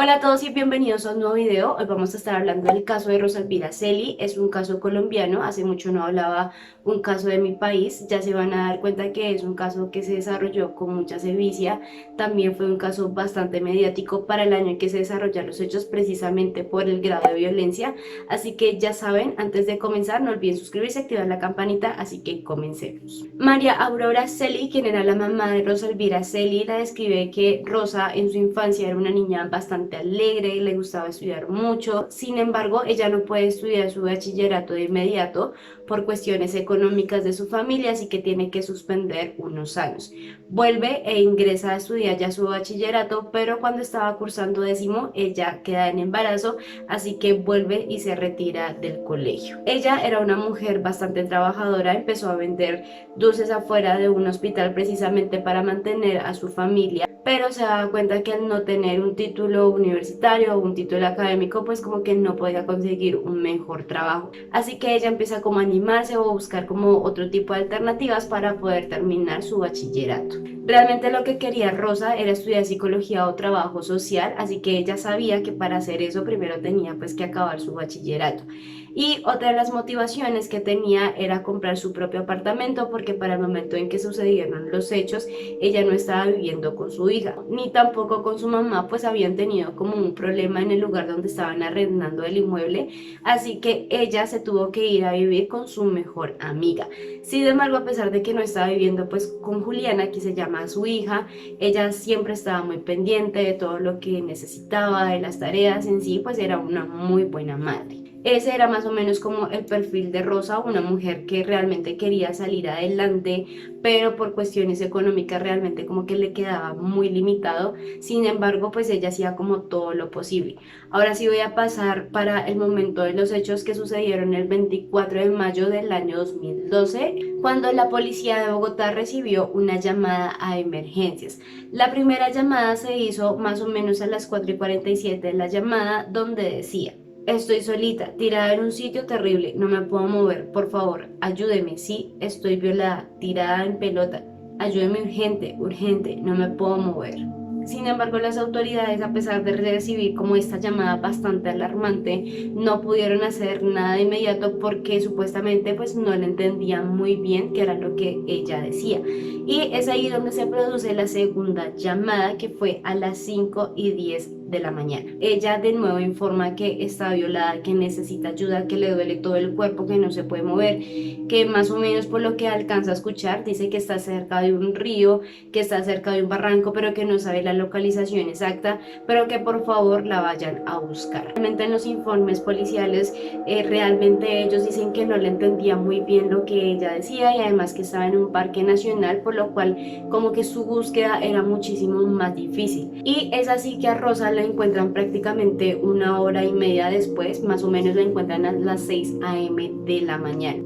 Hola a todos y bienvenidos a un nuevo video. Hoy vamos a estar hablando del caso de Rosalvira Celi. Es un caso colombiano, hace mucho no hablaba un caso de mi país. Ya se van a dar cuenta que es un caso que se desarrolló con mucha sevicia. También fue un caso bastante mediático para el año en que se desarrollaron los hechos, precisamente por el grado de violencia. Así que ya saben, antes de comenzar no olviden suscribirse y activar la campanita, así que comencemos. María Aurora Celi, quien era la mamá de Rosalvira Celi, la describe que Rosa en su infancia era una niña bastante alegre, le gustaba estudiar mucho. Sin embargo, ella no puede estudiar su bachillerato de inmediato por cuestiones económicas de su familia, así que tiene que suspender unos años. Vuelve e ingresa a estudiar ya su bachillerato, pero cuando estaba cursando décimo, ella queda en embarazo, así que vuelve y se retira del colegio. Ella era una mujer bastante trabajadora, empezó a vender dulces afuera de un hospital precisamente para mantener a su familia, pero se daba cuenta que al no tener un título universitario o un título académico, pues como que no podía conseguir un mejor trabajo. Así que ella empieza como a animarse o a buscar como otro tipo de alternativas para poder terminar su bachillerato. Realmente lo que quería Rosa era estudiar psicología o trabajo social, así que ella sabía que para hacer eso primero tenía pues que acabar su bachillerato. Y otra de las motivaciones que tenía era comprar su propio apartamento, porque para el momento en que sucedieron los hechos ella no estaba viviendo con su hija, ni tampoco con su mamá, pues habían tenido como un problema en el lugar donde estaban arrendando el inmueble, así que ella se tuvo que ir a vivir con su mejor amiga. Sin embargo, a pesar de que no estaba viviendo pues con Juliana, que se llama su hija, ella siempre estaba muy pendiente de todo lo que necesitaba, de las tareas en sí, pues era una muy buena madre. Ese era más o menos como el perfil de Rosa, una mujer que realmente quería salir adelante, pero por cuestiones económicas realmente como que le quedaba muy limitado. Sin embargo, pues ella hacía como todo lo posible. Ahora sí voy a pasar para el momento de los hechos que sucedieron el 24 de mayo del año 2012, cuando la policía de Bogotá recibió una llamada a emergencias. La primera llamada se hizo más o menos a las 4:47 de la llamada, donde decía: estoy solita, tirada en un sitio terrible, no me puedo mover, por favor, ayúdeme, sí, estoy violada, tirada en pelota, ayúdeme urgente, urgente, no me puedo mover. Sin embargo, las autoridades, a pesar de recibir como esta llamada bastante alarmante, no pudieron hacer nada de inmediato porque supuestamente pues no le entendían muy bien qué era lo que ella decía. Y es ahí donde se produce la segunda llamada, que fue a las 5:10 de la mañana. Ella de nuevo informa que está violada, que necesita ayuda, que le duele todo el cuerpo, que no se puede mover, que más o menos por lo que alcanza a escuchar dice que está cerca de un río, que está cerca de un barranco, pero que no sabe la localización exacta, pero que por favor la vayan a buscar. Realmente en los informes policiales, realmente ellos dicen que no le entendía muy bien lo que ella decía, y además que estaba en un parque nacional, por lo cual como que su búsqueda era muchísimo más difícil. Y es así que a Rosa la encuentran prácticamente una hora y media después, más o menos la encuentran a las 6 a.m. de la mañana.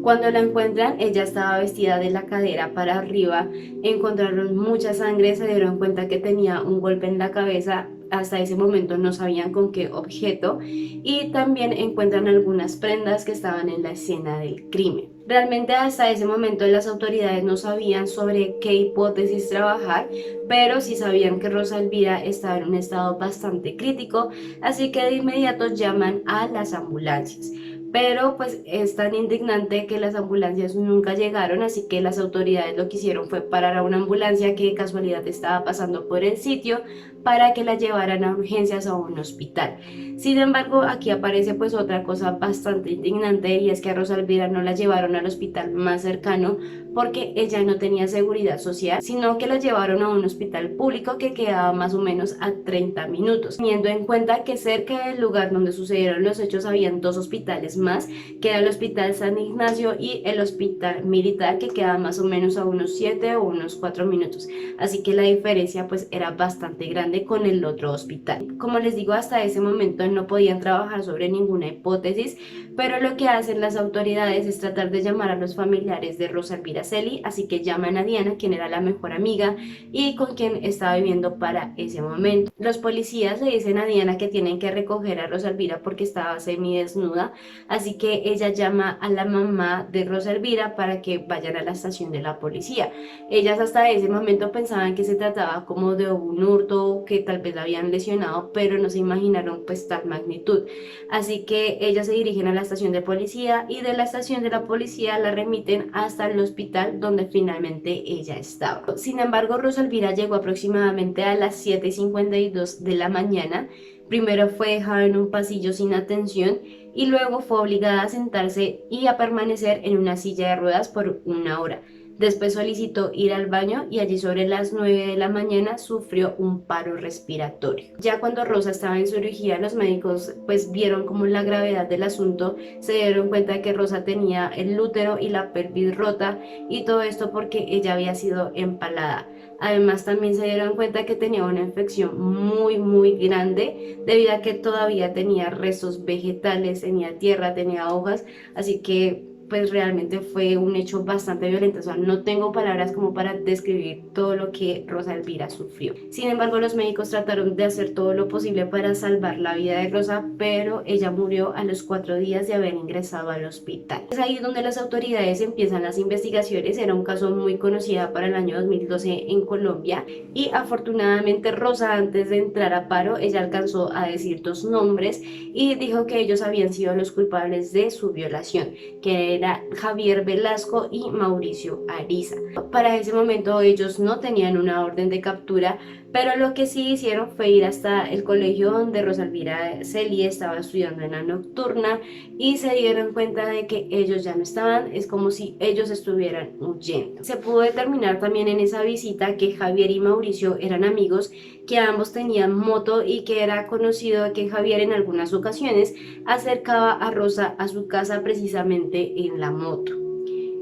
Cuando la encuentran, ella estaba vestida de la cadera para arriba, encontraron mucha sangre, se dieron cuenta que tenía un golpe en la cabeza. Hasta ese momento no sabían con qué objeto, y también encuentran algunas prendas que estaban en la escena del crimen. Realmente hasta ese momento las autoridades no sabían sobre qué hipótesis trabajar, pero sí sabían que Rosa Elvira estaba en un estado bastante crítico, así que de inmediato llaman a las ambulancias. Pero pues es tan indignante que las ambulancias nunca llegaron, así que las autoridades lo que hicieron fue parar a una ambulancia que de casualidad estaba pasando por el sitio para que la llevaran a urgencias a un hospital. Sin embargo, aquí aparece pues otra cosa bastante indignante, y es que a Rosa Elvira no la llevaron al hospital más cercano porque ella no tenía seguridad social, sino que la llevaron a un hospital público que quedaba más o menos a 30 minutos, teniendo en cuenta que cerca del lugar donde sucedieron los hechos habían dos hospitales más, que era el Hospital San Ignacio y el Hospital Militar, que quedaba más o menos a unos 7 o unos 4 minutos, así que la diferencia pues era bastante grande con el otro hospital. Como les digo, hasta ese momento no podían trabajar sobre ninguna hipótesis, pero lo que hacen las autoridades es tratar de llamar a los familiares de Rosa Elvira Celi, así que llaman a Diana, quien era la mejor amiga y con quien estaba viviendo para ese momento. Los policías le dicen a Diana que tienen que recoger a Rosa Elvira porque estaba semidesnuda, así que ella llama a la mamá de Rosa Elvira para que vayan a la estación de la policía. Ellas hasta ese momento pensaban que se trataba como de un hurto o que tal vez la habían lesionado, pero no se imaginaron pues tal magnitud. Así que ellas se dirigen a la estación de policía y de la estación de la policía la remiten hasta el hospital donde finalmente ella estaba. Sin embargo, Rosa Elvira llegó aproximadamente a las 7:52 de la mañana. Primero fue dejada en un pasillo sin atención y luego fue obligada a sentarse y a permanecer en una silla de ruedas por 1 hora. Después solicitó ir al baño y allí sobre las 9 de la mañana sufrió un paro respiratorio. Ya cuando Rosa estaba en cirugía, los médicos pues vieron como la gravedad del asunto, se dieron cuenta de que Rosa tenía el útero y la pelvis rota y todo esto porque ella había sido empalada. Además también se dieron cuenta que tenía una infección muy grande debido a que todavía tenía restos vegetales, tenía tierra, tenía hojas, así que pues realmente fue un hecho bastante violento. O sea, no tengo palabras como para describir todo lo que Rosa Elvira sufrió. Sin embargo, los médicos trataron de hacer todo lo posible para salvar la vida de Rosa, pero ella murió a los 4 días de haber ingresado al hospital. Es ahí donde las autoridades empiezan las investigaciones. Era un caso muy conocido para el año 2012 en Colombia y afortunadamente Rosa, antes de entrar a paro, ella alcanzó a decir 2 nombres y dijo que ellos habían sido los culpables de su violación, que era Javier Velasco y Mauricio Ariza. Para ese momento ellos no tenían una orden de captura, pero lo que sí hicieron fue ir hasta el colegio donde Rosa Elvira Celi estaba estudiando en la nocturna y se dieron cuenta de que ellos ya no estaban, es como si ellos estuvieran huyendo. Se pudo determinar también en esa visita que Javier y Mauricio eran amigos, que ambos tenían moto y que era conocido que Javier en algunas ocasiones acercaba a Rosa a su casa precisamente en la moto.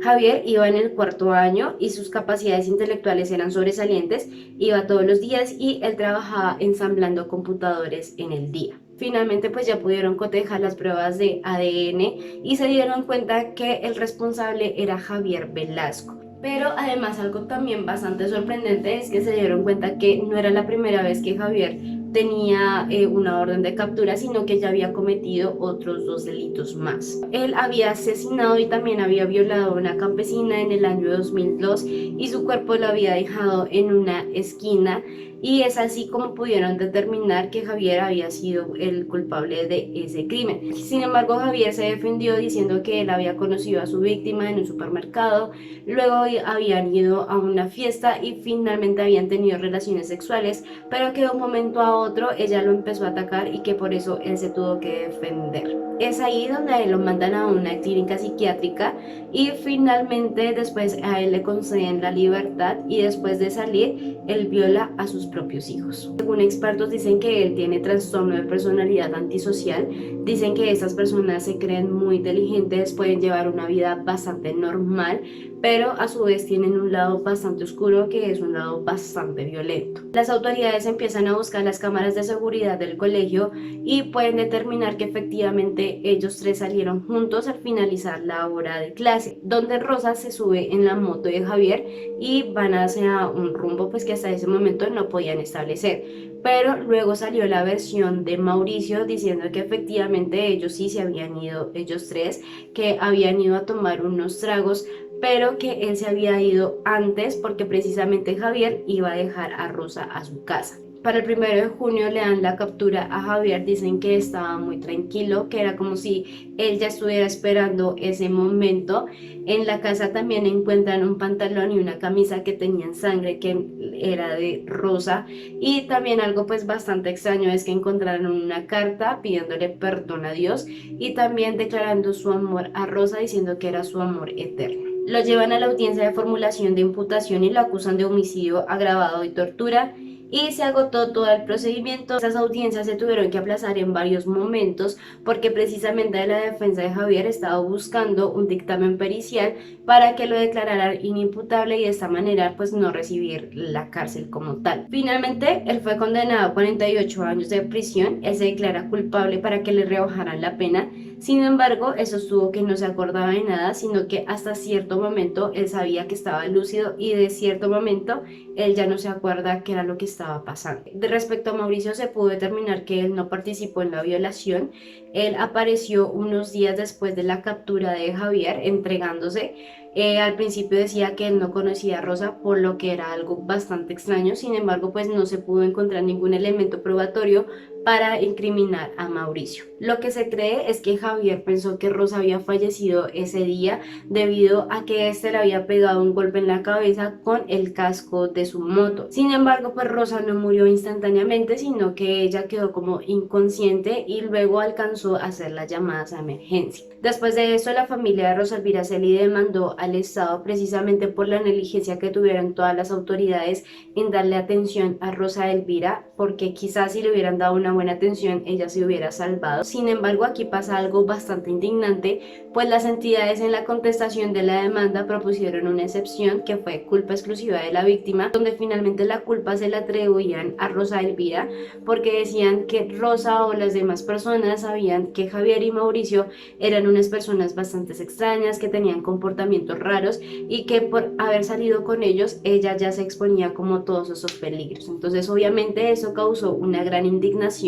Javier iba en el 4.er año y sus capacidades intelectuales eran sobresalientes, iba todos los días y él trabajaba ensamblando computadores en el día. Finalmente pues ya pudieron cotejar las pruebas de ADN y se dieron cuenta que el responsable era Javier Velasco. Pero además algo también bastante sorprendente es que se dieron cuenta que no era la primera vez que Javier tenía una orden de captura, sino que ya había cometido otros 2 delitos más. Él había asesinado y también había violado a una campesina en el año 2002 y su cuerpo lo había dejado en una esquina, y es así como pudieron determinar que Javier había sido el culpable de ese crimen. Sin embargo, Javier se defendió diciendo que él había conocido a su víctima en un supermercado, luego habían ido a una fiesta y finalmente habían tenido relaciones sexuales, pero que de un momento a otro ella lo empezó a atacar y que por eso él se tuvo que defender. Es ahí donde lo mandan a una clínica psiquiátrica y finalmente después a él le conceden la libertad y después de salir él viola a sus propios hijos. Según expertos dicen que él tiene trastorno de personalidad antisocial, dicen que estas personas se creen muy inteligentes, pueden llevar una vida bastante normal, pero a su vez tienen un lado bastante oscuro que es un lado bastante violento. Las autoridades empiezan a buscar las cámaras de seguridad del colegio y pueden determinar que efectivamente ellos tres salieron juntos al finalizar la hora de clase, donde Rosa se sube en la moto de Javier y van hacia un rumbo pues que hasta ese momento no podían establecer. Pero luego salió la versión de Mauricio diciendo que efectivamente ellos sí se habían ido, ellos tres, que habían ido a tomar unos tragos, pero que él se había ido antes porque precisamente Javier iba a dejar a Rosa a su casa. Para el 1 de junio le dan la captura a Javier, dicen que estaba muy tranquilo, que era como si él ya estuviera esperando ese momento. En la casa también encuentran un pantalón y una camisa que tenían sangre, que era de Rosa, y también algo pues bastante extraño es que encontraron una carta pidiéndole perdón a Dios y también declarando su amor a Rosa, diciendo que era su amor eterno. Lo llevan a la audiencia de formulación de imputación y lo acusan de homicidio agravado y tortura, y se agotó todo el procedimiento. Esas audiencias se tuvieron que aplazar en varios momentos porque precisamente la defensa de Javier estaba buscando un dictamen pericial para que lo declararan inimputable y de esta manera pues no recibir la cárcel como tal. Finalmente él fue condenado a 48 años de prisión, él se declara culpable para que le rebajaran la pena. Sin embargo, él sostuvo que no se acordaba de nada, sino que hasta cierto momento él sabía que estaba lúcido y de cierto momento él ya no se acuerda qué era lo que estaba pasando. De respecto a Mauricio, se pudo determinar que él no participó en la violación. Él apareció unos días después de la captura de Javier entregándose Al principio decía que él no conocía a Rosa, por lo que era algo bastante extraño. Sin embargo, pues no se pudo encontrar ningún elemento probatorio para incriminar a Mauricio. Lo que se cree es que Javier pensó que Rosa había fallecido ese día debido a que éste le había pegado un golpe en la cabeza con el casco de su moto. Sin embargo, pues Rosa no murió instantáneamente, sino que ella quedó como inconsciente y luego alcanzó a hacer las llamadas a emergencia. Después de eso, la familia de Rosa Elvira Celi demandó al Estado precisamente por la negligencia que tuvieron todas las autoridades en darle atención a Rosa Elvira, porque quizás si le hubieran dado una buena atención ella se hubiera salvado. Sin embargo, aquí pasa algo bastante indignante, pues las entidades en la contestación de la demanda propusieron una excepción que fue culpa exclusiva de la víctima, donde finalmente la culpa se la atribuían a Rosa Elvira, porque decían que Rosa o las demás personas sabían que Javier y Mauricio eran unas personas bastante extrañas, que tenían comportamientos raros y que por haber salido con ellos ella ya se exponía como todos esos peligros. Entonces obviamente eso causó una gran indignación.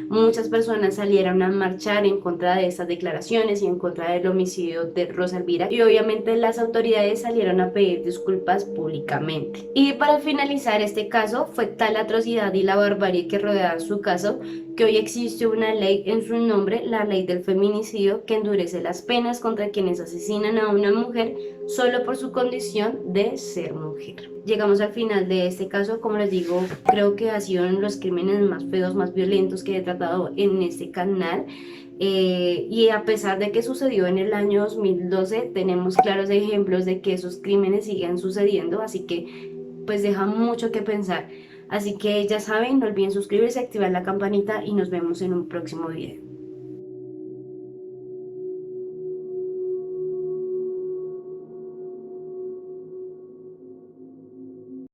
Muchas personas salieron a marchar en contra de estas declaraciones y en contra del homicidio de Rosa Elvira, y obviamente las autoridades salieron a pedir disculpas públicamente. Y para finalizar este caso, fue tal la atrocidad y la barbarie que rodeaba su caso que hoy existe una ley en su nombre, la ley del feminicidio, que endurece las penas contra quienes asesinan a una mujer solo por su condición de ser mujer. Llegamos al final de este caso. Como les digo, creo que ha sido uno de los crímenes más feos, más violentos que he tratado en este canal. Y a pesar de que sucedió en el año 2012, tenemos claros ejemplos de que esos crímenes siguen sucediendo, así que pues deja mucho que pensar. Así que ya saben, no olviden suscribirse, activar la campanita y nos vemos en un próximo video.